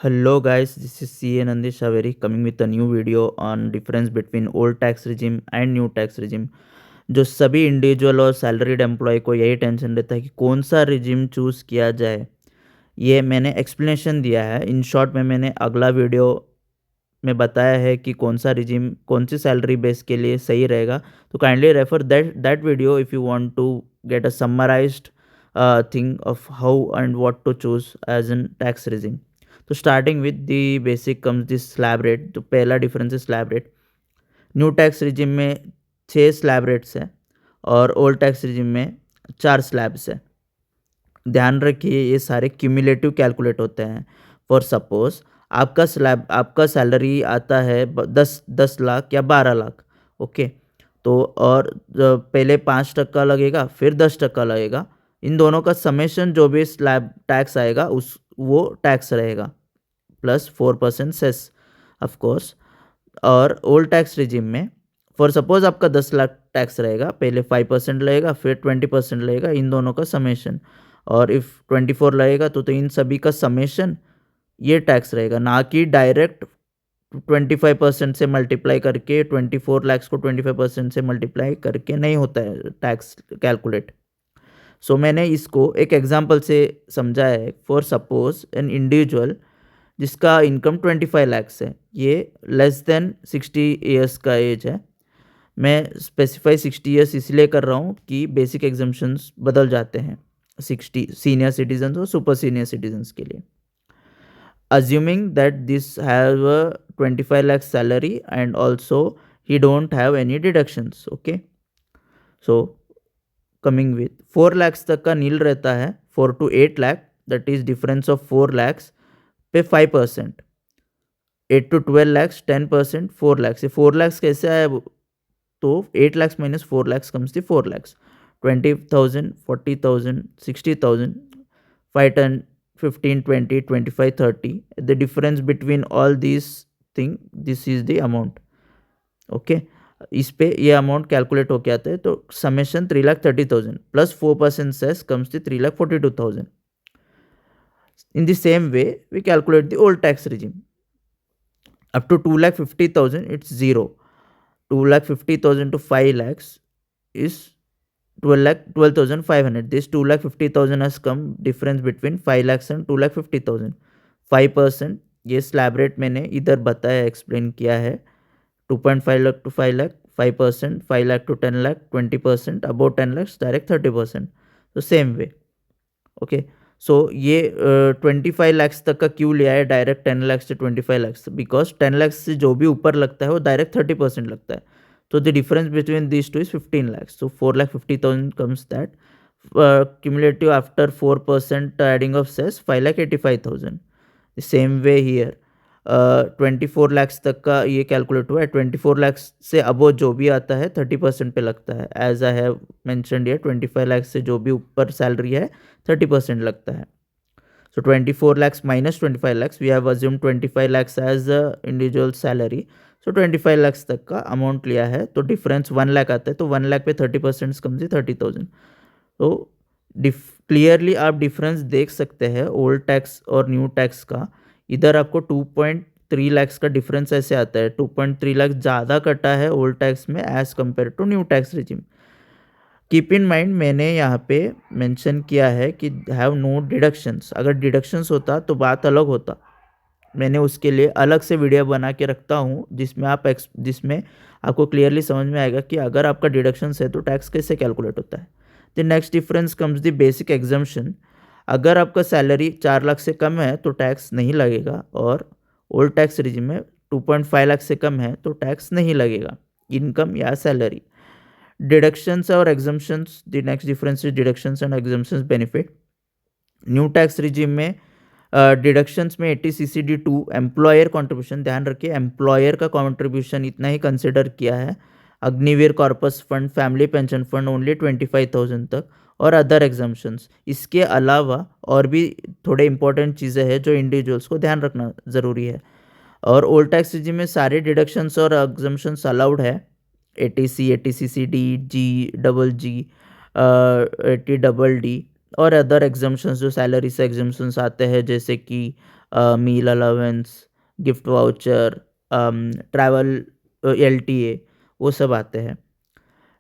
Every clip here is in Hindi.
Hello guys, this is CA Nandish Haveri coming with a new video on difference between old tax regime and new tax regime। जो सभी इंडिविजुअल और सैलरीड एम्प्लॉय को यही टेंशन रहता है कि कौन सा रिजिम चूज़ किया जाए। ये मैंने एक्सप्लेनेशन दिया है। इन शॉर्ट में मैंने अगला वीडियो में बताया है कि कौन सा रिजिम कौन सी सैलरी बेस के लिए सही रहेगा। तो kindly refer that video if you want to get a summarised thing of how and what to choose as an tax regime. तो starting with the basic comes this slab rate. तो पहला डिफरेंस है slab rate. New tax regime में 6 स्लैब रेट्स हैं और ओल्ड टैक्स रिजिम में 4 स्लैब्स है। ध्यान रखिए ये सारे क्यूमुलेटिव कैलकुलेट होते हैं। फॉर सपोज आपका सैलरी आता है 10 लाख या 12 लाख। ओके, तो और पहले 5% लगेगा फिर 10% लगेगा। इन दोनों का समेशन जो भी स्लैब टैक्स आएगा उस वो टैक्स रहेगा प्लस 4% सेस ऑफ कोर्स। और ओल्ड टैक्स रिजिम में फॉर सपोज आपका 10 लाख टैक्स रहेगा, पहले 5% लगेगा फिर 20% लगेगा, इन दोनों का समेशन। और इफ़ 24 लगेगा तो इन सभी का समेशन ये टैक्स रहेगा, ना कि डायरेक्ट 25% से मल्टीप्लाई करके 24 लैक्स को 25% से मल्टीप्लाई करके नहीं होता है टैक्स कैलकुलेट। सो मैंने इसको एक एग्जांपल से समझाया है। फॉर सपोज एन इंडिविजुअल जिसका इनकम 25 लैक्स है, ये लेस देन 60 ईयर्स का एज है। मैं स्पेसिफाई 60 ईयर्स इसलिए कर रहा हूँ कि बेसिक एग्जम्पशंस बदल जाते हैं 60 सीनियर सिटीजन्स और सुपर सीनियर सिटीजन्स के लिए। Assuming that this have a 25 lakh salary and also he don't have any deductions. Okay, so coming with 4 lakhs तक का नील रहता है। 4 to 8 lakh, that is difference of 4 lakhs पे 5%। 8 to 12 लैक्स 10%, 4 लैक्स। ये 4 लैक्स कैसे आया? तो 8 lakhs minus 4 lakhs comes the 4 lakhs. 20,000, 40,000, 60,000, 5, 10, 15, 20, 25, 30। The difference between all these thing, this is the amount। Okay, इस पे ये अमाउंट कैलकुलेट होके आता है। तो summation 3,30,000 plus 4% cess comes to 3,42,000। In the same way, we calculate the old tax regime. Up to 2,50,000, it's zero. 2,50,000 to 5 lakhs is 12,500. This 2,50,000 has come difference between 5 lakhs and 2,50,000। 5% ये स्लैब रेट मैंने इधर बताया, एक्सप्लेन किया है। 2.5 lakh to 5 lakh 5%, 5 lakh to 10 lakh 20%, about 10 lakh direct 30%। तो सेम वे। ओके, सो ये 25 लैक्स तक का क्यों लिया है डायरेक्ट 10 लैक्स से 25 लैक्स? बिकॉज 10 लैक्स से जो भी ऊपर लगता है वो डायरेक्ट 30% लगता है। तो the difference between this two is 15 lakhs. So 4,50,000 comes that cumulative after 4% adding of cess 5,85,000। the same way here 24 lakhs तक का ये कैलकुलेट हुआ है। 24 लैक्स से अबो जो भी आता है 30% पे लगता है। As I have mentioned here 25 lakhs से जो भी ऊपर सैलरी है 30% लगता है। So 24 lakhs minus 25 lakhs, we have assumed 25 lakhs as a individual salary। So 25 lakhs तक का अमाउंट लिया है तो डिफरेंस 1 लाख आता है। तो 1 लाख पे 30% कम से 30,000। तो क्लियरली आप डिफरेंस देख सकते हैं ओल्ड टैक्स और न्यू टैक्स का। इधर आपको 2.3 लैक्स का डिफरेंस ऐसे आता है। 2.3 लाख ज़्यादा कटा है ओल्ड टैक्स में as compare to new tax regime. Keep in mind मैंने यहाँ पे मेंशन किया है कि हैव नो डिडक्शंस। अगर डिडक्शंस होता तो बात अलग होता। मैंने उसके लिए अलग से वीडियो बना के रखता हूँ जिसमें आपको क्लियरली समझ में आएगा कि अगर आपका डिडक्शंस है तो टैक्स कैसे कैलकुलेट होता है। The next difference comes the basic exemption. अगर आपका सैलरी 4 लाख से कम है तो टैक्स नहीं लगेगा, और ओल्ड टैक्स रिजिम में 2.5 लाख से कम है तो टैक्स नहीं लगेगा, इनकम या सैलरी। डिडक्शंस और exemptions, the next difference is deductions and exemptions benefit. New tax regime में डिडक्शंस में 80CCD2 एम्प्लॉयर कंट्रीब्यूशन, ध्यान रखिए एम्प्लॉयर का कंट्रीब्यूशन इतना ही कंसिडर किया है। Agniveer corpus fund, family pension fund only 25,000 तक, और अदर एग्जम्पशंस। इसके अलावा और भी थोड़े इंपॉर्टेंट चीज़ें हैं जो इंडिविजुअल्स को ध्यान रखना ज़रूरी है। और ओल्ड टैक्स रिजिम में सारे डिडक्शंस और एग्जम्पशंस अलाउड है। 80C, 80CCD, G, 80DD और अदर एग्जम्पशंस जो सैलरी से एग्जम्पशंस आते हैं, जैसे कि meal allowance, gift voucher, travel, LTA, वो सब आते हैं।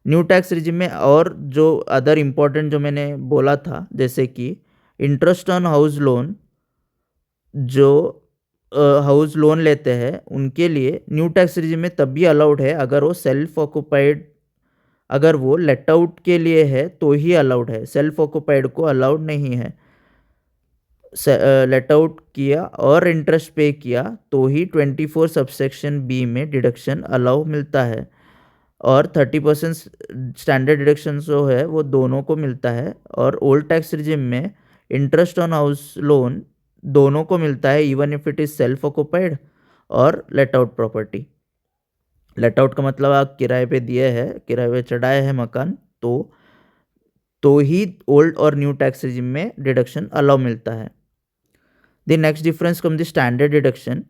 न्यू टैक्स रिजिम में और जो अदर इम्पोर्टेंट जो मैंने बोला था, जैसे कि इंटरेस्ट ऑन हाउस लोन, जो हाउस लोन लेते हैं उनके लिए न्यू टैक्स रिजिम में तभी अलाउड है अगर वो सेल्फ ऑक्युपाइड, अगर वो लेट आउट के लिए है तो ही अलाउड है, सेल्फ ऑक्युपाइड को अलाउड नहीं है। लेट आउट किया और इंटरेस्ट पे किया तो ही 24 सबसेक्शन बी में डिडक्शन अलाउ मिलता है, और 30% स्टैंडर्ड डिडक्शन जो है वो दोनों को मिलता है। और ओल्ड टैक्स रिजिम में इंटरेस्ट ऑन हाउस लोन दोनों को मिलता है, even if it is self occupied और let out property. Let out का मतलब आप किराए पे दिए हैं, किराए पे चढ़ाए हैं मकान, तो ही ओल्ड और न्यू टैक्स रिजिम में डिडक्शन अलाउ मिलता है। The next difference come the standard deduction,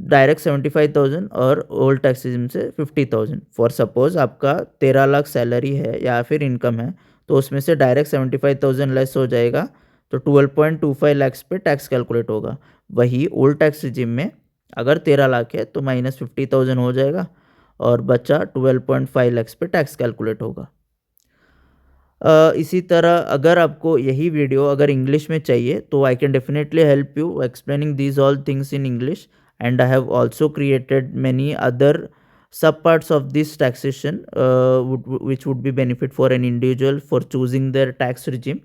direct 75,000 और ओल्ड टैक्स रिजिम से 50,000। फॉर सपोज आपका 13 लाख सैलरी है या फिर इनकम है, तो उसमें से डायरेक्ट 75,000 लेस हो जाएगा, तो 12.25 लाख पे टैक्स कैलकुलेट होगा। वही ओल्ड टैक्स रिजिम में अगर 13 लाख है तो माइनस 50,000 हो जाएगा और बचा 12.5 लाख पे टैक्स कैलकुलेट होगा। इसी तरह अगर आपको यही वीडियो अगर इंग्लिश में चाहिए तो I can definitely help you explaining these all things in English, and I have also created many other subparts of this taxation, which would be benefit for an individual for choosing their tax regime.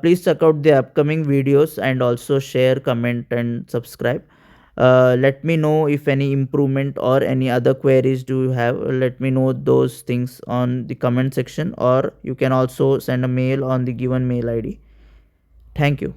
Please check out the upcoming videos and also share, comment and subscribe. Let me know if any improvement or any other queries do you have. Let me know those things on the comment section, or you can also send a mail on the given mail ID. Thank you.